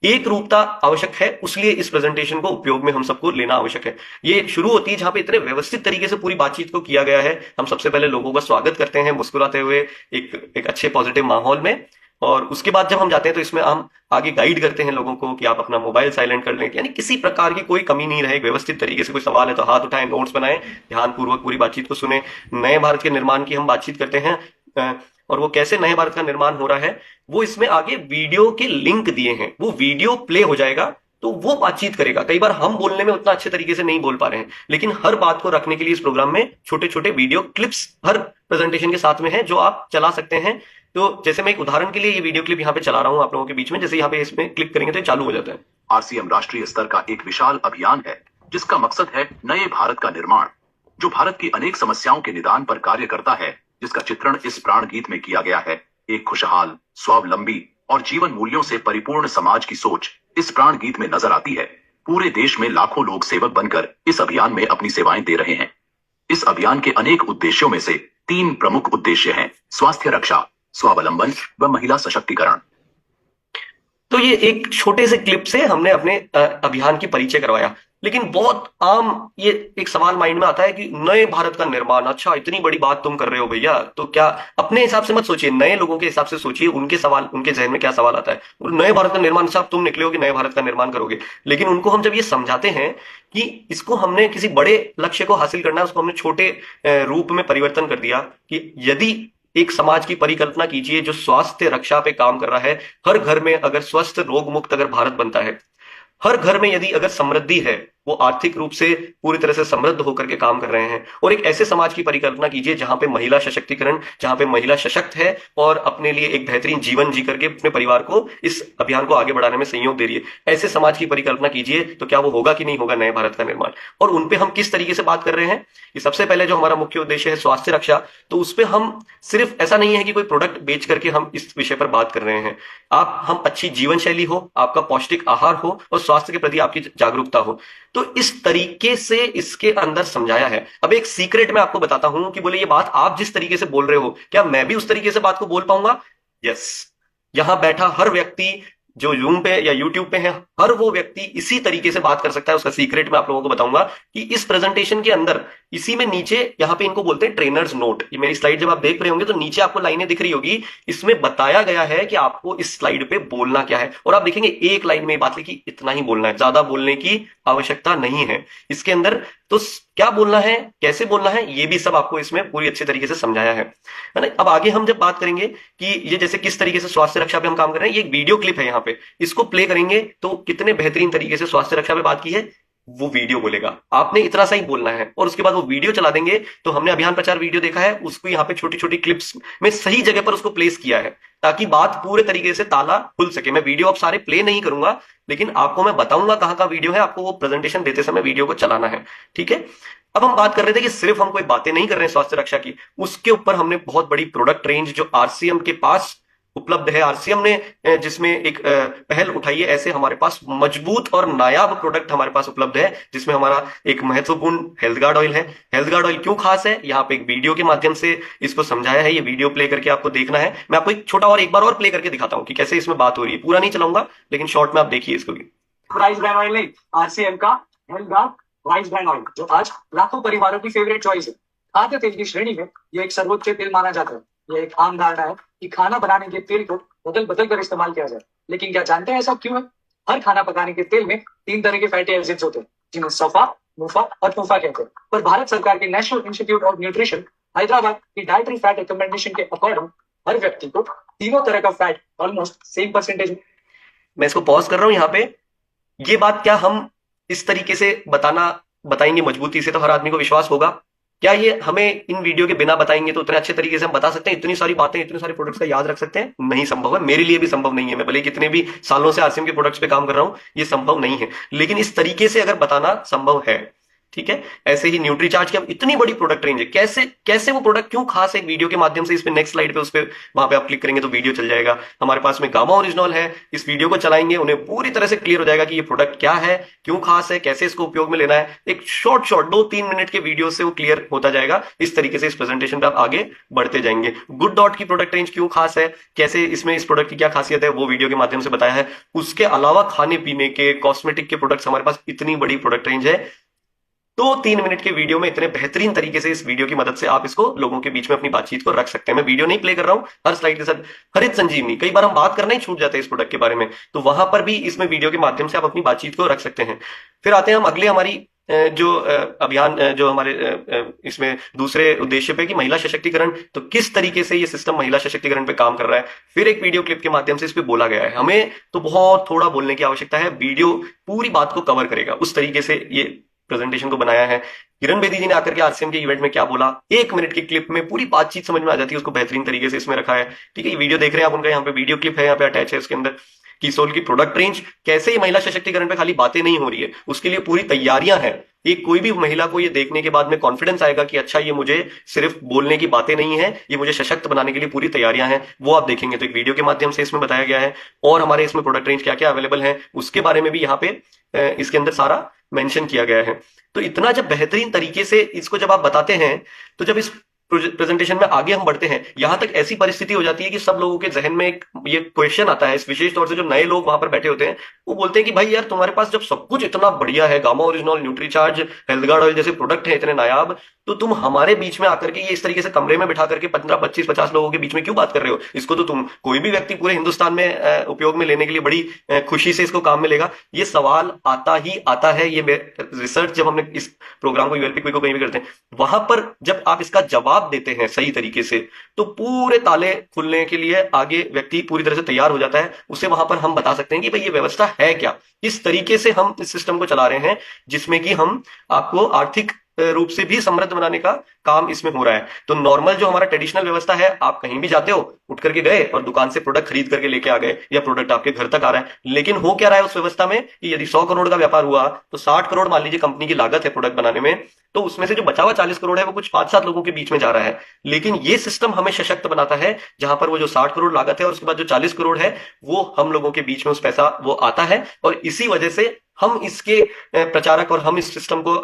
एक रूपता आवश्यक है, उसलिए इस प्रेजेंटेशन को उपयोग में हम सबको लेना आवश्यक है। ये शुरू होती है जहां पे इतने व्यवस्थित तरीके से पूरी बातचीत को किया गया है। हम सबसे पहले लोगों का स्वागत करते हैं मुस्कुराते हुए, एक अच्छे पॉजिटिव माहौल में, और उसके बाद जब हम जाते हैं तो इसमें हम आगे गाइड करते हैं लोगों को कि आप अपना मोबाइल साइलेंट कर लें, यानी किसी प्रकार की कोई कमी नहीं रहे। व्यवस्थित तरीके से कोई सवाल है तो हाथ उठाएं, नोट्स बनाएं, ध्यानपूर्वक पूरी बातचीत को सुने। नए भारत के निर्माण की हम बातचीत करते हैं, और वो कैसे नए भारत का निर्माण हो रहा है, वो इसमें आगे वीडियो के लिंक दिए हैं। वो वीडियो प्ले हो जाएगा तो वो बातचीत करेगा। कई बार हम बोलने में उतना अच्छे तरीके से नहीं बोल पा रहे हैं, लेकिन हर बात को रखने के लिए इस प्रोग्राम में छोटे छोटे वीडियो क्लिप्स हर प्रेजेंटेशन के साथ में है, जो आप चला सकते हैं। तो जैसे मैं एक उदाहरण के लिए ये वीडियो क्लिप यहाँ पे चला रहा हूं आप लोगों के बीच में, जैसे यहाँ पे इसमें क्लिक करेंगे तो ये चालू हो जाता है। आरसीएम राष्ट्रीय स्तर का एक विशाल अभियान है जिसका मकसद है नए भारत का निर्माण, जो भारत की अनेक समस्याओं के निदान पर कार्य करता है, जिसका चित्रण इस प्राण गीत में किया गया है। एक खुशहाल, स्वावलंबी और जीवन मूल्यों से परिपूर्ण समाज की सोच इस प्राण गीत में नजर आती है। पूरे देश में लाखों लोग सेवक बनकर इस अभियान में अपनी सेवाएं दे रहे हैं। इस अभियान के अनेक उद्देश्यों में से 3 प्रमुख उद्देश्य हैं: स्वास्थ्य रक्षा, स्वावलंबन व महिला सशक्तिकरण। तो ये एक छोटे से क्लिप से हमने अपने अभियान की परिचय करवाया। लेकिन बहुत आम ये एक सवाल माइंड में आता है कि नए भारत का निर्माण, अच्छा इतनी बड़ी बात तुम कर रहे हो भैया, तो क्या अपने हिसाब से मत सोचिए, नए लोगों के हिसाब से सोचिए, उनके सवाल, उनके जहन में क्या सवाल आता है। नए भारत का निर्माण, साहब तुम निकले हो कि नए भारत का निर्माण करोगे, लेकिन उनको हम जब ये समझाते हैं कि इसको हमने किसी बड़े लक्ष्य को हासिल करना है, उसको हमने छोटे रूप में परिवर्तन कर दिया। कि यदि एक समाज की परिकल्पना कीजिए जो स्वास्थ्य रक्षा पे काम कर रहा है, हर घर में अगर स्वस्थ रोग मुक्त अगर भारत बनता है, हर घर में यदि अगर समृद्धि है, वो आर्थिक रूप से पूरी तरह से समृद्ध होकर के काम कर रहे हैं, और एक ऐसे समाज की परिकल्पना कीजिए जहां पे महिला सशक्तिकरण, जहां पे महिला सशक्त है और अपने लिए एक बेहतरीन जीवन जी करके अपने परिवार को, इस अभियान को आगे बढ़ाने में सहयोग दे रही है। ऐसे समाज की परिकल्पना कीजिए तो क्या वो होगा कि नहीं होगा नए भारत का निर्माण। और उनपे हम किस तरीके से बात कर रहे हैं कि सबसे पहले जो हमारा मुख्य उद्देश्य है स्वास्थ्य रक्षा, तो उस पर हम सिर्फ ऐसा नहीं है कि कोई प्रोडक्ट बेच करके हम इस विषय पर बात कर रहे हैं। हम अच्छी जीवन शैली हो, आपका पौष्टिक आहार हो और स्वास्थ्य के प्रति आपकी जागरूकता हो, तो इस तरीके से इसके अंदर समझाया है। अब एक सीक्रेट मैं आपको बताता हूं कि बोले ये बात आप जिस तरीके से बोल रहे हो, क्या मैं भी उस तरीके से बात को बोल पाऊंगा? यस, यहां बैठा हर व्यक्ति जो जूम पे या यूट्यूब पे है, हर वो व्यक्ति इसी तरीके से बात कर सकता है। उसका सीक्रेट मैं आप लोगों को बताऊंगा कि इस प्रेजेंटेशन के अंदर इसी में नीचे यहाँ पे इनको बोलते हैं ट्रेनर्स नोट। ये मेरी स्लाइड जब आप देख रहे होंगे तो नीचे आपको लाइनें दिख रही होगी, इसमें बताया गया है कि आपको इस स्लाइड पे बोलना क्या है। और आप देखेंगे एक लाइन में बात लिखी, इतना ही बोलना है, ज्यादा बोलने की आवश्यकता नहीं है इसके अंदर। तो क्या बोलना है, कैसे बोलना है, ये भी सब आपको इसमें पूरी अच्छे तरीके से समझाया है ना। अब आगे हम जब बात करेंगे कि ये जैसे किस तरीके से स्वास्थ्य रक्षा पे हम काम कर रहे हैं, ये एक वीडियो क्लिप है यहाँ पे, इसको प्ले करेंगे तो कितने बेहतरीन तरीके से स्वास्थ्य रक्षा पे बात की है वो वीडियो बोलेगा। आपने इतना सा ही बोलना है और उसके बाद वो वीडियो चला देंगे। तो हमने अभियान प्रचार वीडियो देखा है, उसको यहाँ पे छोटी छोटी क्लिप्स में सही जगह पर उसको प्लेस किया है ताकि बात पूरे तरीके से ताला खुल सके। मैं वीडियो अब सारे प्ले नहीं करूंगा, लेकिन आपको मैं बताऊंगा कहां का वीडियो है, आपको वो प्रेजेंटेशन देते समय वीडियो को चलाना है, ठीक है। अब हम बात कर रहे थे कि सिर्फ हम कोई बातें नहीं कर रहे हैं स्वास्थ्य रक्षा की, उसके ऊपर हमने बहुत बड़ी प्रोडक्ट रेंज जो आरसीएम के पास उपलब्ध है, आरसीएम ने जिसमें एक पहल उठाई है, ऐसे हमारे पास मजबूत और नायाब प्रोडक्ट हमारे पास उपलब्ध है, जिसमें हमारा एक महत्वपूर्ण हेल्थ गार्ड ऑयल है। हेल्थ गार्ड ऑयल क्यों खास है, यहाँ पे एक वीडियो के माध्यम से इसको समझाया है। ये वीडियो प्ले करके आपको देखना है। मैं आपको एक छोटा और एक बार और प्ले करके दिखाता हूँ कि कैसे इसमें बात हो रही है। पूरा नहीं चलाऊंगा, लेकिन शॉर्ट में आप देखिए इसको भी। राइस ब्रांड ऑयल नहीं, आरसीएम का health guard rice brand oil, जो आज लाखों परिवारों की फेवरेट चॉइस है। खाद्य तेल की श्रेणी में ये एक सर्वोच्च तेल माना जाता है। ये एक आम धारणा है कि खाना बनाने के तेल को बदल बदल कर इस्तेमाल किया जाए, लेकिन क्या जानते हैं ऐसा क्यों है? हर खाना पकाने के तेल में 3 तरह के फैटी एसिड्स होते हैं, जिन्हें सफा, मुफा और टूफा कहते हैं। पर भारत सरकार के national institute of nutrition Hyderabad की डाइटरी फैट रिकमेंडेशन के अकॉर्डिंग हर व्यक्ति को तीनों तरह का फैट ऑलमोस्ट सेम परसेंटेज। मैं इसको पॉज कर रहा हूं यहाँ पे। ये बात क्या हम इस तरीके से बताएंगे मजबूती से तो हर आदमी को विश्वास होगा? क्या ये हमें इन वीडियो के बिना बताएंगे तो उतने अच्छे तरीके से हम बता सकते हैं? इतनी सारी बातें, इतने सारे प्रोडक्ट्स का याद रख सकते हैं? नहीं संभव है, मेरे लिए भी संभव नहीं है। मैं भले कितने भी सालों से आरसीएम के प्रोडक्ट्स पे काम कर रहा हूं, ये संभव नहीं है। लेकिन इस तरीके से अगर बताना संभव है, ठीक है। ऐसे ही न्यूट्रीचार्ज की अब इतनी बड़ी प्रोडक्ट रेंज है, कैसे वो प्रोडक्ट क्यों खास है, एक वीडियो के माध्यम से। इस पे नेक्स्ट स्लाइड पे, उस पे वहां पे आप क्लिक करेंगे तो वीडियो चल जाएगा। हमारे पास में गामा ओरिजिनल है, इस वीडियो को चलाएंगे उन्हें पूरी तरह से क्लियर हो जाएगा कि ये प्रोडक्ट क्या है, क्यों खास है, कैसे इसको उपयोग में लेना है। एक शॉर्ट 2-3 मिनट के वीडियो से वो क्लियर होता जाएगा। इस तरीके से इस प्रेजेंटेशन पे आप आगे बढ़ते जाएंगे। गुड डॉट की प्रोडक्ट रेंज क्यों खास है, कैसे इसमें इस प्रोडक्ट की क्या खासियत है, वो वीडियो के माध्यम से बताया है। उसके अलावा खाने पीने के, कॉस्मेटिक के प्रोडक्ट्स हमारे पास इतनी बड़ी प्रोडक्ट रेंज है। 2-3 मिनट के वीडियो में इतने बेहतरीन तरीके से इस वीडियो की मदद से आप इसको लोगों के बीच में अपनी बातचीत को रख सकते हैं। मैं वीडियो नहीं प्ले कर रहा हूं, हर स्लाइड के साथ हरित संजीवनी, कई बार हम बात करना ही छूट जाते हैं इस प्रोडक्ट के बारे में, तो वहां पर भी इसमें वीडियो के माध्यम से आप अपनी बातचीत को रख सकते हैं। फिर आते हैं हम अगले हमारी जो अभियान, जो हमारे इसमें दूसरे उद्देश्य पे कि महिला सशक्तिकरण, तो किस तरीके से ये सिस्टम महिला सशक्तिकरण पे काम कर रहा है। फिर एक वीडियो क्लिप के माध्यम से इस पे बोला गया है। हमें तो बहुत थोड़ा बोलने की आवश्यकता है, वीडियो पूरी बात को कवर करेगा, उस तरीके से ये प्रेजेंटेशन को बनाया है। किरण बेदी जी ने आकर के आरसीएम के इवेंट में क्या बोला, 1 मिनट की क्लिप में पूरी बातचीत समझ में आ जाती है, उसको बेहतरीन तरीके से इसमें रखा है, ठीक है। ये वीडियो देख रहे हैं आप, उनका यहाँ पे वीडियो क्लिप है, यहाँ पे अटैच है। इसके अंदर किसोल की प्रोडक्ट रेंज, कैसे ये महिला सशक्तिकरण पे खाली बातें नहीं हो रही है, उसके लिए पूरी तैयारियां हैं। ये कोई भी महिला को ये देखने के बाद में कॉन्फिडेंस आएगा कि अच्छा, ये मुझे सिर्फ बोलने की बातें नहीं है, ये मुझे सशक्त बनाने के लिए पूरी तैयारियां हैं, वो आप देखेंगे। तो एक वीडियो के माध्यम से इसमें बताया गया है। और हमारे इसमें प्रोडक्ट रेंज क्या क्या अवेलेबल है उसके बारे में भी यहाँ पे इसके अंदर सारा मेंशन किया गया है। तो इतना जब बेहतरीन तरीके से इसको जब आप बताते हैं, तो जब इस प्रेजेंटेशन में आगे हम बढ़ते हैं, यहां तक ऐसी परिस्थिति हो जाती है कि सब लोगों के जहन में एक ये क्वेश्चन आता है, विशेष तौर से जो नए लोग वहां पर बैठे होते हैं, वो बोलते हैं कि भाई यार, तुम्हारे पास जब सब कुछ इतना बढ़िया है, gamma original, Nutricharge, health guard oil जैसे प्रोडक्ट है इतने नायाब, तो तुम हमारे बीच में आकर के ये इस तरीके से कमरे में बिठा करके 15, 25, 50 लोगों के बीच में क्यों बात कर रहे हो? इसको तो तुम कोई भी व्यक्ति पूरे हिंदुस्तान में उपयोग में लेने के लिए बड़ी खुशी से इसको काम में लेगा। ये सवाल आता ही आता है। ये रिसर्च जब हमने इस प्रोग्राम को यूएलपी को कहीं भी करते हैं, वहां पर जब आप इसका जवाब देते हैं सही तरीके से, तो पूरे ताले खुलने के लिए आगे व्यक्ति पूरी तरह से तैयार हो जाता है। उसे वहां पर हम बता सकते हैं कि भाई ये व्यवस्था है क्या, इस तरीके से हम इस सिस्टम को चला रहे हैं, जिसमें कि हम आपको आर्थिक रूप से भी समृद्ध बनाने का काम इसमें हो रहा है। तो नॉर्मल जो हमारा ट्रेडिशनल व्यवस्था है, आप कहीं भी जाते हो, उठ करके गए और दुकान से प्रोडक्ट खरीद करके लेके आ गए, या प्रोडक्ट आपके घर तक आ रहा है। लेकिन हो क्या रहा है उस व्यवस्था में कि यदि 100 करोड़ का व्यापार हुआ, तो 60 करोड़ मान लीजिए कंपनी की लागत है प्रोडक्ट बनाने में, तो उसमें से जो बचा हुआ 40 करोड़ है वो कुछ 5-7 लोगों के बीच में जा रहा है। लेकिन ये सिस्टम हमें सशक्त बनाता है, जहां पर वो जो 60 करोड़ लागत है और उसके बाद जो 40 करोड़ है, वो हम लोगों के बीच में उस पैसा वो आता है, और इसी वजह से हम इसके प्रचारक और हम इस सिस्टम को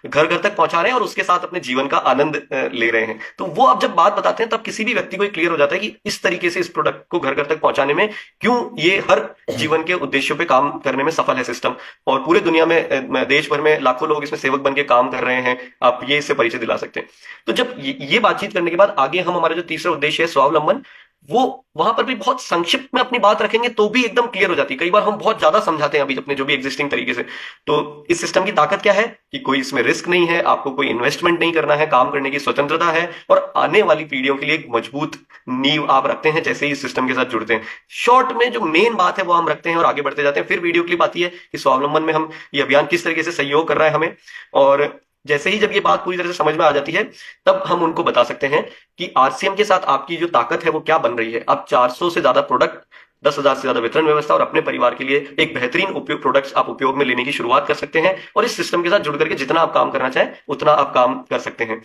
घर घर तक पहुंचा रहे हैं और उसके साथ अपने जीवन का आनंद ले रहे हैं। तो वो अब जब बात बताते हैं तब किसी भी व्यक्ति को क्लियर हो जाता है कि इस तरीके से इस प्रोडक्ट को घर घर तक पहुंचाने में क्यों ये हर जीवन के उद्देश्यों पे काम करने में सफल है सिस्टम, और पूरे दुनिया में देश भर में लाखों लोग इसमें सेवक बन के काम कर रहे हैं। आप ये इससे परिचय दिला सकते हैं। तो जब ये बातचीत करने के बाद आगे हम हमारा जो तीसरा उद्देश्य है स्वावलंबन, वो वहां पर भी बहुत संक्षिप्त में अपनी बात रखेंगे तो भी एकदम क्लियर हो जाती है। कई बार हम बहुत ज्यादा समझाते हैं अभी अपने जो भी एग्जिस्टिंग तरीके से। तो इस सिस्टम की ताकत क्या है कि कोई इसमें रिस्क नहीं है, आपको कोई इन्वेस्टमेंट नहीं करना है, काम करने की स्वतंत्रता है और आने वाली पीढ़ियों के लिए एक मजबूत नींव आप रखते हैं जैसे ही इस सिस्टम के साथ जुड़ते हैं। शॉर्ट में जो मेन बात है वो हम रखते हैं और आगे बढ़ते जाते हैं। फिर वीडियो क्लिप आती है कि स्वावलंबन में हम ये अभियान किस तरीके से सहयोग कर रहा है हमें, और जैसे ही जब ये बात पूरी तरह से समझ में आ जाती है तब हम उनको बता सकते हैं कि आरसीएम के साथ आपकी जो ताकत है वो क्या बन रही है। आप 400 से ज्यादा प्रोडक्ट, 10,000 से ज्यादा वितरण व्यवस्था और अपने परिवार के लिए एक बेहतरीन उपयोग प्रोडक्ट्स आप उपयोग में लेने की शुरुआत कर सकते हैं। और इस सिस्टम के साथ जुड़ करके जितना आप काम करना चाहें उतना आप काम कर सकते हैं।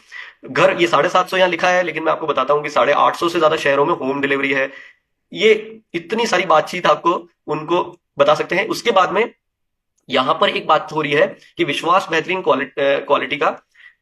घर ये 750 यहाँ लिखा है, लेकिन मैं आपको बताता हूँ कि 850 से ज्यादा शहरों में होम डिलीवरी है। ये इतनी सारी बातचीत आपको उनको बता सकते हैं। उसके बाद में यहां पर एक बात हो रही है कि विश्वास बेहतरीन क्वालिटी का,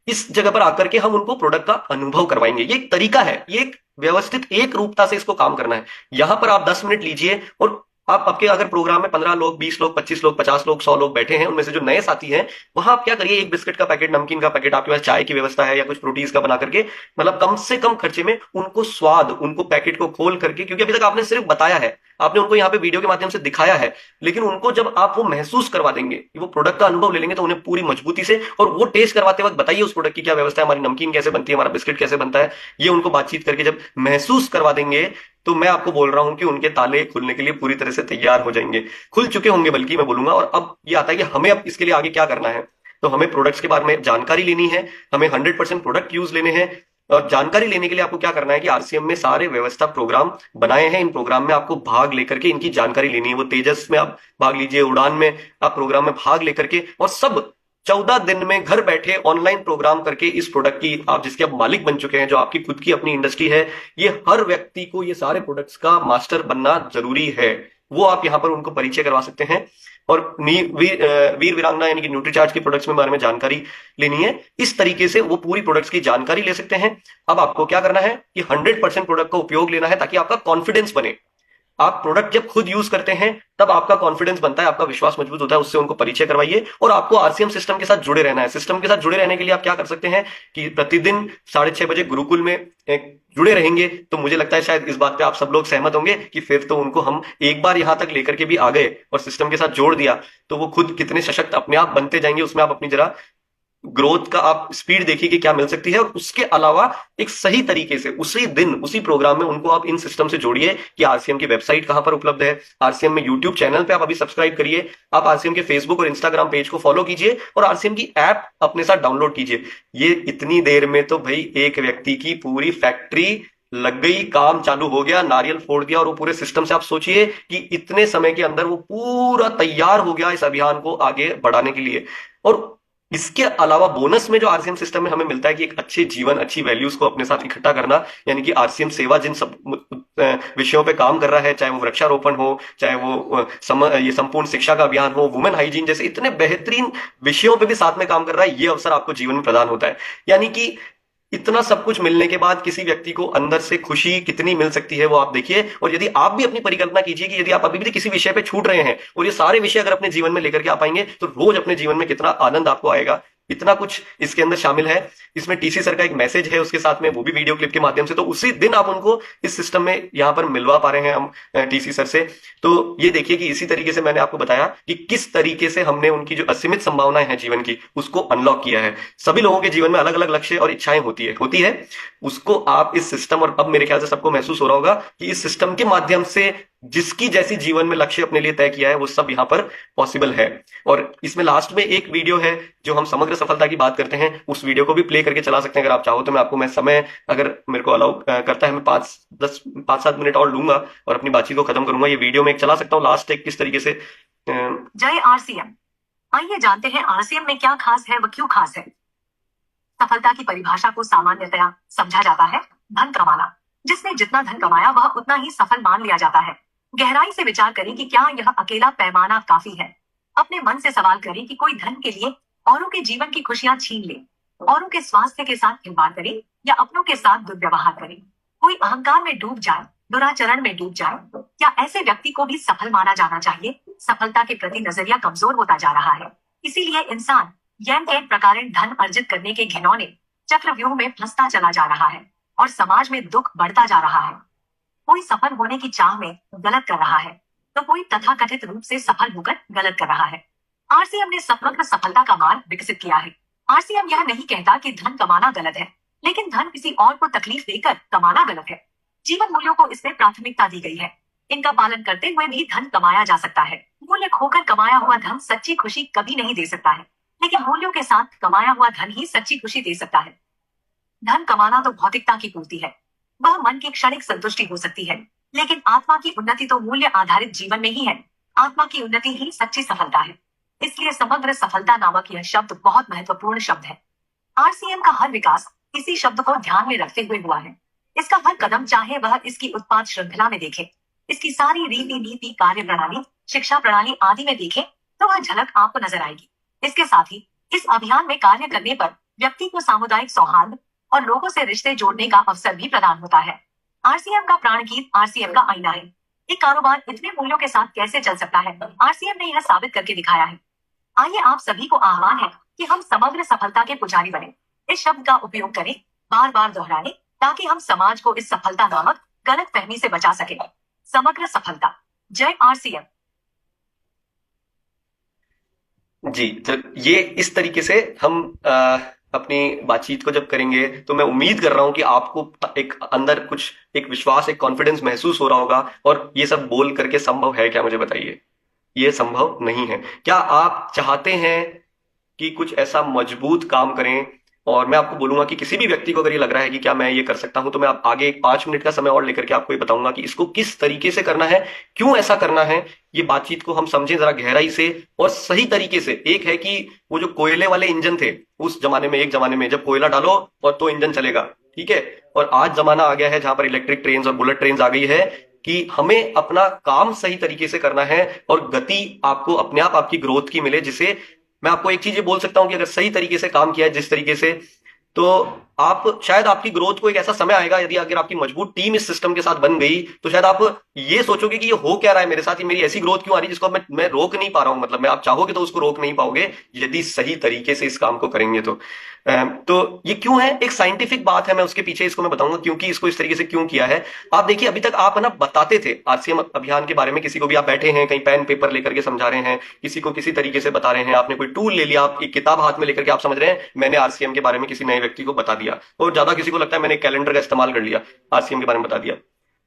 इस जगह पर आकर के हम उनको प्रोडक्ट का अनुभव करवाएंगे। ये एक तरीका है, ये एक व्यवस्थित एक रूपता से इसको काम करना है। यहां पर आप 10 मिनट लीजिए और आप आपके अगर प्रोग्राम में 15 लोग, 20 लोग, 25 लोग, 50 लोग, 100 लोग बैठे हैं, उनमें से जो नए साथी हैं, वहां आप क्या करिए, एक बिस्किट का पैकेट, नमकीन का पैकेट, आपके पास चाय की व्यवस्था है या कुछ प्रोटीज का बना करके, मतलब कम से कम खर्चे में उनको स्वाद, उनको पैकेट को खोल करके, क्योंकि अभी तक आपने सिर्फ बताया है, आपने उनको यहाँ पे वीडियो के माध्यम से दिखाया है, लेकिन उनको जब आप वो महसूस करवा देंगे, वो प्रोडक्ट का अनुभव ले लेंगे, तो उन्हें पूरी मजबूती से, और वो टेस्ट करवाते वक्त बताइए उस प्रोडक्ट की क्या व्यवस्था है, हमारी नमकीन कैसे बनती है, हमारा बिस्किट कैसे बनता है, ये उनको बातचीत करके जब महसूस करवा देंगे, तो मैं आपको बोल रहा हूं कि उनके ताले खुलने के लिए पूरी तरह से तैयार हो जाएंगे, खुल चुके होंगे बल्कि मैं बोलूंगा। और अब ये आता है कि हमें अब इसके लिए आगे क्या करना है। तो हमें प्रोडक्ट्स के बारे में जानकारी लेनी है, हमें 100% प्रोडक्ट यूज लेने हैं। और जानकारी लेने के लिए आपको क्या करना है कि आरसीएम में सारे व्यवस्था प्रोग्राम बनाए हैं, इन प्रोग्राम में आपको भाग लेकर के इनकी जानकारी लेनी है। वो तेजस में आप भाग लीजिए, उड़ान में आप प्रोग्राम में भाग लेकर के, और सब 14 दिन में घर बैठे ऑनलाइन प्रोग्राम करके इस प्रोडक्ट की, आप जिसके आप मालिक बन चुके हैं, जो आपकी खुद की अपनी इंडस्ट्री है, ये हर व्यक्ति को ये सारे प्रोडक्ट्स का मास्टर बनना जरूरी है। वो आप यहाँ पर उनको परिचय करवा सकते हैं। और वीर वीरांगना यानी कि न्यूट्रीचार्ज के प्रोडक्ट्स में बारे में जानकारी लेनी है। इस तरीके से वो पूरी प्रोडक्ट्स की जानकारी ले सकते हैं। अब आपको क्या करना है कि 100% प्रोडक्ट का उपयोग लेना है ताकि आपका कॉन्फिडेंस बने। आप प्रोडक्ट जब खुद यूज करते हैं तब आपका कॉन्फिडेंस बनता है, आपका विश्वास मजबूत होता है। उससे उनको परिचय करवाइए और आपको आरसीएम सिस्टम के साथ जुड़े रहना है। सिस्टम के साथ जुड़े रहने के लिए आप क्या कर सकते हैं कि प्रतिदिन 6:30 बजे गुरुकुल में जुड़े रहेंगे। तो मुझे लगता है शायद इस बात पे आप सब लोग सहमत होंगे कि फिर तो उनको हम एक बार यहां तक लेकर के भी आ गए और सिस्टम के साथ जोड़ दिया तो वो खुद कितने सशक्त अपने आप बनते जाएंगे। उसमें आप अपनी जरा ग्रोथ का आप स्पीड देखिए कि क्या मिल सकती है। और उसके अलावा एक सही तरीके से उसी दिन उसी प्रोग्राम में उनको आप इन सिस्टम से जोड़िए कि आरसीएम की वेबसाइट कहां पर उपलब्ध है, आरसीएम में यूट्यूब चैनल पे आप अभी सब्सक्राइब करिए, आप आरसीएम के फेसबुक और इंस्टाग्राम पेज को फॉलो कीजिए और आरसीएम की ऐप अपने साथ डाउनलोड कीजिए। ये इतनी देर में तो भाई एक व्यक्ति की पूरी फैक्ट्री लग गई, काम चालू हो गया, नारियल फोड़ दिया और वो पूरे सिस्टम से आप सोचिए कि इतने समय के अंदर वो पूरा तैयार हो गया इस अभियान को आगे बढ़ाने के लिए। और इसके अलावा बोनस में जो आरसीएम सिस्टम में हमें मिलता है कि एक अच्छे जीवन, अच्छी वैल्यूज को अपने साथ इकट्ठा करना, यानी कि आरसीएम सेवा जिन सब विषयों पे काम कर रहा है, चाहे वो वृक्षारोपण हो, चाहे वो ये संपूर्ण शिक्षा का अभियान हो, वुमेन हाइजीन जैसे इतने बेहतरीन विषयों पे भी साथ में काम कर रहा है, ये अवसर आपको जीवन में प्रदान होता है। यानी कि इतना सब कुछ मिलने के बाद किसी व्यक्ति को अंदर से खुशी कितनी मिल सकती है वो आप देखिए। और यदि आप भी अपनी परिकल्पना कीजिए कि यदि आप अभी भी किसी विषय पे छूट रहे हैं और ये सारे विषय अगर अपने जीवन में लेकर के आ पाएंगे तो रोज अपने जीवन में कितना आनंद आपको आएगा। इतना कुछ इसके अंदर शामिल है। इसमें टीसी सर का एक मैसेज है उसके साथ में, वो भी वीडियो क्लिप के माध्यम से, तो उसी दिन आप उनको इस सिस्टम में यहां पर मिलवा पा रहे हैं हम टीसी सर से। तो ये देखिए कि इसी तरीके से मैंने आपको बताया कि किस तरीके से हमने उनकी जो असीमित संभावनाएं हैं जीवन की उसको अनलॉक किया है। सभी लोगों के जीवन में अलग अलग लक्ष्य और इच्छाएं होती है उसको आप इस सिस्टम, और अब मेरे ख्याल से सबको महसूस हो रहा होगा कि इस सिस्टम के माध्यम से जिसकी जैसी जीवन में लक्ष्य अपने लिए तय किया है वो सब यहाँ पर पॉसिबल है। और इसमें लास्ट में एक वीडियो है जो हम समग्र सफलता की बात करते हैं, उस वीडियो को भी प्ले करके चला सकते हैं अगर आप चाहो तो। मैं समय अगर मेरे को अलाउ करता है मैं 5-7 मिनट और लूंगा और अपनी बातचीत को खत्म करूंगा। ये वीडियो में एक चला सकता हूँ लास्ट एक किस तरीके से। जय आरसीएम। आइए जानते हैं आरसीएम में क्या खास है, वह क्यों खास है। सफलता की परिभाषा को सामान्यतया समझा जाता है धन कमाना। जिसने जितना धन कमाया वह उतना ही सफल मान लिया जाता है। गहराई से विचार करें कि क्या यह अकेला पैमाना काफी है। अपने मन से सवाल करें कि कोई धन के लिए औरों के जीवन की खुशियां छीन ले, औरों के स्वास्थ्य के साथ खिलवाड़ करे या अपनों के साथ दुर्व्यवहार करे। कोई अहंकार में डूब जाए, दुराचरण में डूब जाए, क्या ऐसे व्यक्ति को भी सफल माना जाना चाहिए? सफलता के प्रति नजरिया कमजोर होता जा रहा है। इसीलिए इंसान यम के प्रकार धन अर्जित करने के घिनौने चक्रव्यूह में फंसता चला जा रहा है और समाज में दुख बढ़ता जा रहा है। कोई सफल होने की चाह में गलत कर रहा है, तो कोई तथाकथित रूप से सफल होकर गलत कर रहा है। आरसीएम ने समग्र सफलता का मार्ग विकसित किया है। आरसीएम यह नहीं कहता कि धन कमाना गलत है, लेकिन धन किसी और को तकलीफ देकर कमाना गलत है। जीवन मूल्यों को इसमें प्राथमिकता दी गई है। इनका पालन करते हुए भी धन कमाया जा सकता है। मूल्य खोकर कमाया हुआ धन सच्ची खुशी कभी नहीं दे सकता है, लेकिन मूल्यों के साथ कमाया हुआ धन ही सच्ची खुशी दे सकता है। धन कमाना तो भौतिकता की पूर्ति है, वह मन की क्षणिक संतुष्टि हो सकती है, लेकिन आत्मा की उन्नति तो मूल्य आधारित जीवन में ही है। आत्मा की उन्नति ही सच्ची सफलता है। इसलिए समग्र सफलता नामक यह शब्द बहुत महत्वपूर्ण शब्द है। आरसीएम का हर विकास इसी शब्द को ध्यान में रखते हुए हुआ है। इसका हर कदम, चाहे वह इसकी उत्पाद श्रृंखला में देखे, इसकी सारी रीति नीति, कार्य प्रणाली, शिक्षा प्रणाली आदि में देखे, तो वह झलक आपको नजर आएगी। इसके साथ ही इस अभियान में कार्य करने पर व्यक्ति को सामुदायिक सौहार्द और लोगों से रिश्ते जोड़ने का अवसर भी प्रदान होता है। आरसीएम का प्राण गीत आरसीएम का आईना है। एक कारोबार इतने मूल्यों के साथ कैसे चल सकता है? आरसीएम ने यह साबित करके दिखाया है। आइए आप सभी को आह्वान है कि हम समग्र सफलता के पुजारी बने। इस शब्द का उपयोग करें, बार बार दोहराएं, ताकि हम समाज को इस सफलता नामक गलत फहमी से बचा सके। समग्र सफलता। जय आरसीएम। जी, तो ये इस तरीके से हम अपनी बातचीत को जब करेंगे तो मैं उम्मीद कर रहा हूं कि आपको एक अंदर कुछ एक विश्वास, एक कॉन्फिडेंस महसूस हो रहा होगा। और ये सब बोल करके संभव है क्या? मुझे बताइए, ये संभव नहीं है। क्या आप चाहते हैं कि कुछ ऐसा मजबूत काम करें? और मैं आपको बोलूंगा कि किसी भी व्यक्ति को अगर ये लग रहा है कि क्या मैं ये कर सकता हूं, तो मैं आप आगे 5 मिनट का समय और लेकर के आपको ये बताऊंगा कि इसको किस तरीके से करना है, क्यों ऐसा करना है। ये बातचीत को हम समझें जरा गहराई से और सही तरीके से। एक है कि वो जो कोयले वाले इंजन थे उस जमाने में, एक जमाने में जब कोयला डालो और तो इंजन चलेगा, ठीक है। और आज जमाना आ गया है जहां पर इलेक्ट्रिक ट्रेन और बुलेट ट्रेन आ गई है कि हमें अपना काम सही तरीके से करना है और गति आपको अपने आप आपकी ग्रोथ की मिले। जिसे मैं आपको एक चीज ये बोल सकता हूं कि अगर सही तरीके से काम किया है जिस तरीके से, तो आप शायद आपकी ग्रोथ को एक ऐसा समय आएगा, यदि अगर आपकी मजबूत टीम इस सिस्टम के साथ बन गई, तो शायद आप ये सोचोगे कि ये हो क्या रहा है मेरे साथ, ये मेरी ऐसी ग्रोथ क्यों आ रही है जिसको मैं रोक नहीं पा रहा हूं। मतलब मैं आप चाहोगे तो उसको रोक नहीं पाओगे यदि सही तरीके से इस काम को करेंगे तो ये क्यों है, एक साइंटिफिक बात है। मैं उसके पीछे इसको मैं बताऊंगा क्योंकि इसको इस तरीके से क्यों किया है। आप देखिए, अभी तक आप है ना बताते थे आरसीएम अभियान के बारे में, किसी को भी आप बैठे हैं कहीं पेन पेपर लेकर के समझा रहे हैं, किसी को किसी तरीके से बता रहे हैं, आपने कोई टूल ले लिया, आप एक किताब हाथ में लेकर के आप समझ रहे हैं मैंने आरसीएम के बारे में किसी नए व्यक्ति को बता दिया। और ज्यादा किसी को लगता है मैंने कैलेंडर का इस्तेमाल कर लिया, आरसीएम के बारे में बता दिया।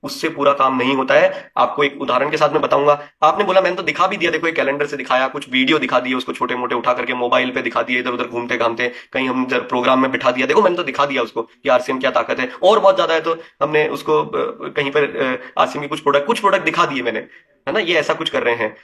उससे पूरा काम नहीं होता है। आपको एक उदाहरण के साथ मैं बताऊंगा। आपने बोला मैंने तो दिखा भी दिया, देखो एक कैलेंडर से दिखाया, कुछ वीडियो दिखा दिए, उसको छोटे मोटे उठा करके मोबाइल पे दिखा दिए, इधर उधर घूमते घामते कहीं हम प्रोग्राम में बिठा दिया, देखो मैंने तो दिखा दिया उसको कि आरसीएम क्या ताकत है। और बहुत ज्यादा है तो हमने उसको कहीं पर आरसीएम की कुछ प्रोडक्ट दिखा दिए मैंने, है ना। ये ऐसा कुछ कर रहे हैं।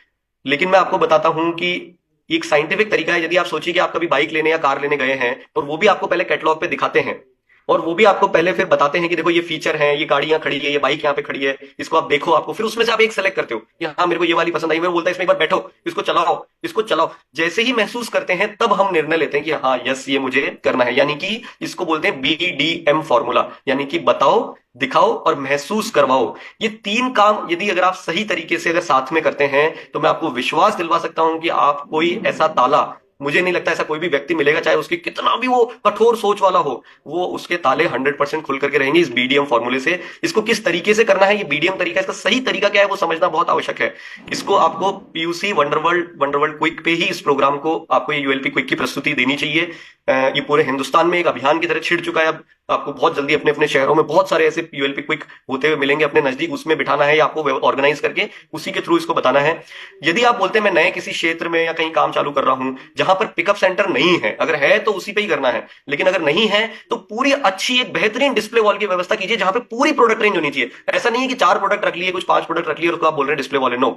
लेकिन मैं आपको बताता हूं कि एक साइंटिफिक तरीका है। यदि आप सोचिए कि आप कभी बाइक लेने या कार लेने गए हैं और वो भी आपको पहले कैटलॉग पे दिखाते हैं और वो भी आपको पहले फिर बताते हैं कि देखो ये फीचर है, ये गाड़ियां खड़ी है, ये बाइक यहाँ पे खड़ी है, इसको आप देखो, आपको फिर उसमें से आप एक सेलेक्ट करते हो कि हाँ मेरे को ये वाली पसंद आई। वो बोलता है इसमें एक बार बैठो, इसको चलाओ। जैसे ही महसूस करते हैं तब हम निर्णय लेते हैं कि हाँ यस ये मुझे करना है। यानी कि इसको बोलते हैं BDM फॉर्मूला, यानी कि बताओ, दिखाओ और महसूस करवाओ। ये 3 काम यदि अगर आप सही तरीके से अगर साथ में करते हैं तो मैं आपको विश्वास दिलवा सकता हूं कि आप कोई ऐसा ताला, मुझे नहीं लगता ऐसा कोई भी व्यक्ति मिलेगा, चाहे उसकी कितना भी वो कठोर सोच वाला हो, वो उसके ताले 100% खुल करके रहेंगे इस BDM फॉर्मूले से। इसको किस तरीके से करना है, ये BDM तरीका, इसका सही तरीका क्या है वो समझना बहुत आवश्यक है। इसको आपको PUC वंडरवर्ल्ड क्विक पे ही इस प्रोग्राम को आपको ये ULP क्विक की प्रस्तुति देनी चाहिए। ये पूरे हिंदुस्तान में एक अभियान की तरह छिड़ चुका है। अब आपको बहुत जल्दी अपने अपने शहरों में बहुत सारे ऐसे ULP क्विक होते हुए मिलेंगे अपने नजदीक, उसमें बिठाना है, आपको ऑर्गेनाइज करके उसी के थ्रू इसको बताना है। यदि आप बोलते हैं मैं नए किसी क्षेत्र में या कहीं काम चालू कर रहा हूं जहां पर पिकअप सेंटर नहीं है, अगर है तो उसी पे ही करना है, लेकिन अगर नहीं है तो पूरी अच्छी एक बेहतरीन डिस्प्ले वॉल की व्यवस्था कीजिए जहां पे पूरी प्रोडक्ट रेंज होनी चाहिए। ऐसा नहीं है कि 4 प्रोडक्ट रख लिए, कुछ 5 प्रोडक्ट रख लिए और उसको आप बोल रहे हैं डिस्प्ले वाले। नो,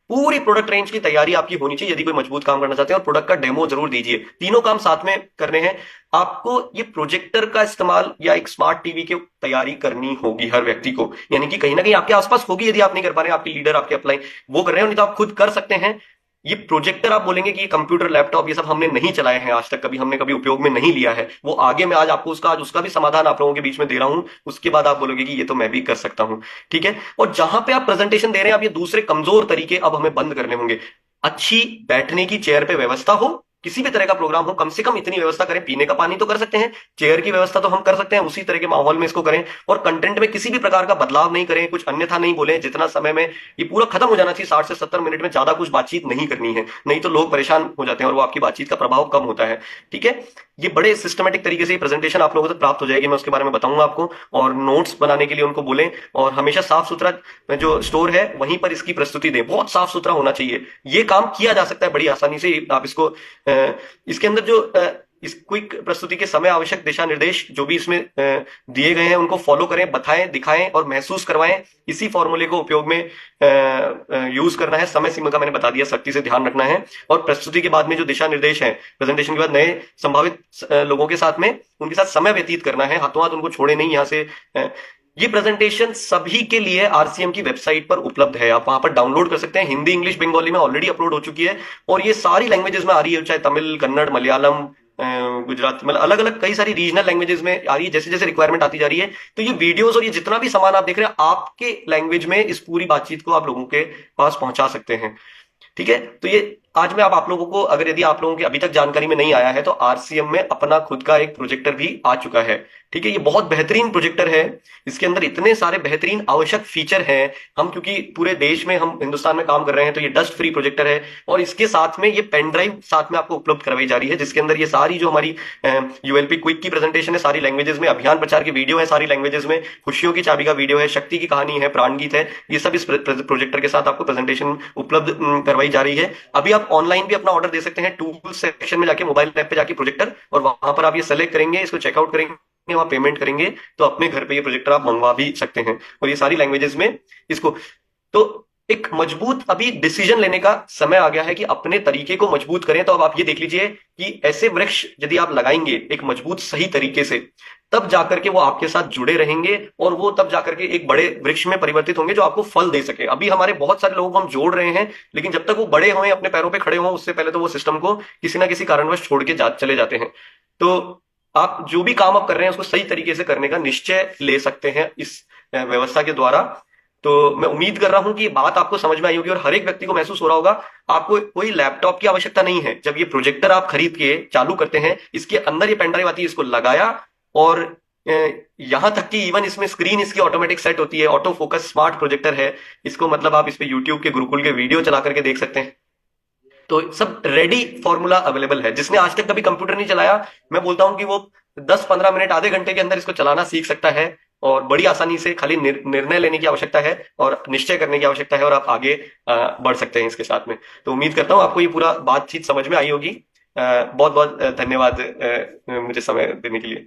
पूरी प्रोडक्ट रेंज की तैयारी आपकी होनी चाहिए यदि कोई मजबूत काम करना चाहते हैं। और प्रोडक्ट का डेमो जरूर दीजिए। तीनों काम साथ में करने हैं। आपको ये प्रोजेक्टर का इस्तेमाल या एक स्मार्ट टीवी की तैयारी करनी होगी हर व्यक्ति को, यानी कि कहीं ना कहीं आपके आसपास होगी। यदि आप नहीं कर पा रहे हैं, आपके लीडर, आपके अप्लाई वो कर रहे हैं, नहीं तो आप खुद कर सकते हैं। ये प्रोजेक्टर आप बोलेंगे कि ये कंप्यूटर लैपटॉप ये सब हमने नहीं चलाए हैं आज तक, कभी हमने कभी उपयोग में नहीं लिया है, वो आगे मैं आज आपको उसका भी समाधान आप लोगों के बीच में दे रहा हूं। उसके बाद आप बोलोगे कि ये तो मैं भी कर सकता हूं, ठीक है। और जहां पे आप प्रेजेंटेशन दे रहे हैं, आप ये दूसरे कमजोर तरीके अब हमें बंद करने होंगे। अच्छी बैठने की चेयर पे व्यवस्था हो, किसी भी तरह का प्रोग्राम हो, कम से कम इतनी व्यवस्था करें। पीने का पानी तो कर सकते हैं, चेयर की व्यवस्था तो हम कर सकते हैं, उसी तरह के माहौल में इसको करें। और कंटेंट में किसी भी प्रकार का बदलाव नहीं करें, कुछ अन्यथा नहीं बोले। जितना समय में ये पूरा खत्म हो जाना चाहिए, 60 से 70 मिनट में ज्यादा कुछ बातचीत नहीं करनी है, नहीं तो लोग परेशान हो जाते हैं और वो आपकी बातचीत का प्रभाव कम होता है, ठीक है। ये बड़े सिस्टमेटिक तरीके से प्रेजेंटेशन आप लोगों तक प्राप्त हो जाएगी, मैं उसके बारे में बताऊंगा आपको। और नोट्स बनाने के लिए उनको बोलें, और हमेशा साफ सुथरा जो स्टोर है वहीं पर इसकी प्रस्तुति दें, बहुत साफ सुथरा होना चाहिए। ये काम किया जा सकता है बड़ी आसानी से। आप इसको इसके अंदर जो इस क्विक प्रस्तुति के समय आवश्यक दिशा निर्देश जो भी इसमें दिए गए हैं उनको फॉलो करें, बताएं, दिखाएं और महसूस करवाएं। इसी फॉर्मूले को उपयोग में यूज करना है। समय सीमा का मैंने बता दिया, सख्ती से ध्यान रखना है। और प्रस्तुति के बाद में जो दिशा निर्देश हैं, प्रेजेंटेशन के बाद नए संभावित लोगों के साथ में उनके साथ समय व्यतीत करना है, हाथों हाथ उनको छोड़े नहीं यहाँ से। ये प्रेजेंटेशन सभी के लिए आरसीएम की वेबसाइट पर उपलब्ध है, आप वहां पर डाउनलोड कर सकते हैं। हिंदी, इंग्लिश, बंगाली में ऑलरेडी अपलोड हो चुकी है और ये सारी लैंग्वेजेस में आ रही है, चाहे तमिल, कन्नड़, मलयालम, गुजरात, मतलब अलग अलग कई सारी रीजनल लैंग्वेजेस में आ रही है। जैसे जैसे रिक्वायरमेंट आती जा रही है, तो ये वीडियोस और ये जितना भी सामान आप देख रहे हैं, आपके लैंग्वेज में इस पूरी बातचीत को आप लोगों के पास पहुंचा सकते हैं, ठीक है। तो ये आज मैं आप लोगों को, अगर यदि आप लोगों की अभी तक जानकारी में नहीं आया है, तो आरसीएम में अपना खुद का एक प्रोजेक्टर भी आ चुका है, ठीक है। ये बहुत बेहतरीन प्रोजेक्टर है, इसके अंदर इतने सारे बेहतरीन आवश्यक फीचर हैं। हम क्योंकि पूरे देश में, हम हिंदुस्तान में काम कर रहे हैं, तो ये डस्ट फ्री प्रोजेक्टर है। और इसके साथ में ये पेन ड्राइव साथ में आपको उपलब्ध करवाई जा रही है, जिसके अंदर ये सारी जो हमारी यूएलपी क्विक की प्रेजेंटेशन है, सारी लैंग्वेजेस में, अभियान प्रचार की वीडियो है सारी लैंग्वेजेस में, खुशियों की चाबी का वीडियो है, शक्ति की कहानी है, प्राण गीत है, ये सब इस प्रोजेक्टर के साथ आपको प्रेजेंटेशन उपलब्ध करवाई जा रही है। अभी आप ऑनलाइन भी अपना ऑर्डर दे सकते हैं, टूल सेक्शन में जाके, मोबाइल ऐप पे जाके प्रोजेक्टर, और वहां पर आप ये सेलेक्ट करेंगे, इसको चेकआउट करेंगे, वहां पेमेंट करेंगे, तो अपने घर पे ये प्रोजेक्टर आप मंगवा भी सकते हैं। और ये सारी लैंग्वेजेस में इसको, तो एक मजबूत अभी डिसीजन लेने का समय आ गया है कि अपने तरीके को मजबूत करें। तो अब आप ये देख लीजिए कि ऐसे वृक्ष यदि आप लगाएंगे एक मजबूत सही तरीके से, तब जाकर के वो आपके साथ जुड़े रहेंगे और वो तब जाकर के एक बड़े वृक्ष में परिवर्तित होंगे जो आपको फल दे सके। अभी हमारे बहुत सारे लोगों को हम जोड़ रहे हैं, लेकिन जब तक वो बड़े हों, अपने पैरों पे खड़े हों, उससे पहले तो वो सिस्टम को किसी ना किसी कारणवश छोड़ के चले जाते हैं। तो आप जो भी काम आप कर रहे हैं उसको सही तरीके से करने का निश्चय ले सकते हैं इस व्यवस्था के द्वारा। तो मैं उम्मीद कर रहा हूं कि बात आपको समझ में आई होगी और हर एक व्यक्ति को महसूस हो रहा होगा। आपको कोई लैपटॉप की आवश्यकता नहीं है। जब ये प्रोजेक्टर आप खरीद के चालू करते हैं, इसके अंदर ये पेन ड्राइव आती है, इसको लगाया, और यहां तक कि इवन इसमें स्क्रीन इसकी ऑटोमेटिक सेट होती है, ऑटो फोकस स्मार्ट प्रोजेक्टर है। इसको मतलब आप इस पे यूट्यूब के गुरुकुल के वीडियो चला करके देख सकते हैं। तो सब रेडी फॉर्मूला अवेलेबल है। जिसने आज तक कभी कंप्यूटर नहीं चलाया, मैं बोलता हूं कि वो 10-15 मिनट, आधे घंटे के अंदर इसको चलाना सीख सकता है, और बड़ी आसानी से खाली निर्णय लेने की आवश्यकता है और निश्चय करने की आवश्यकता है, और आप आगे बढ़ सकते हैं इसके साथ में। तो उम्मीद करता हूं आपको ये पूरा बातचीत समझ में आई होगी। बहुत बहुत धन्यवाद मुझे समय देने के लिए।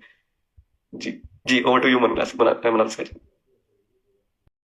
जी जी, over to you Manoj sir.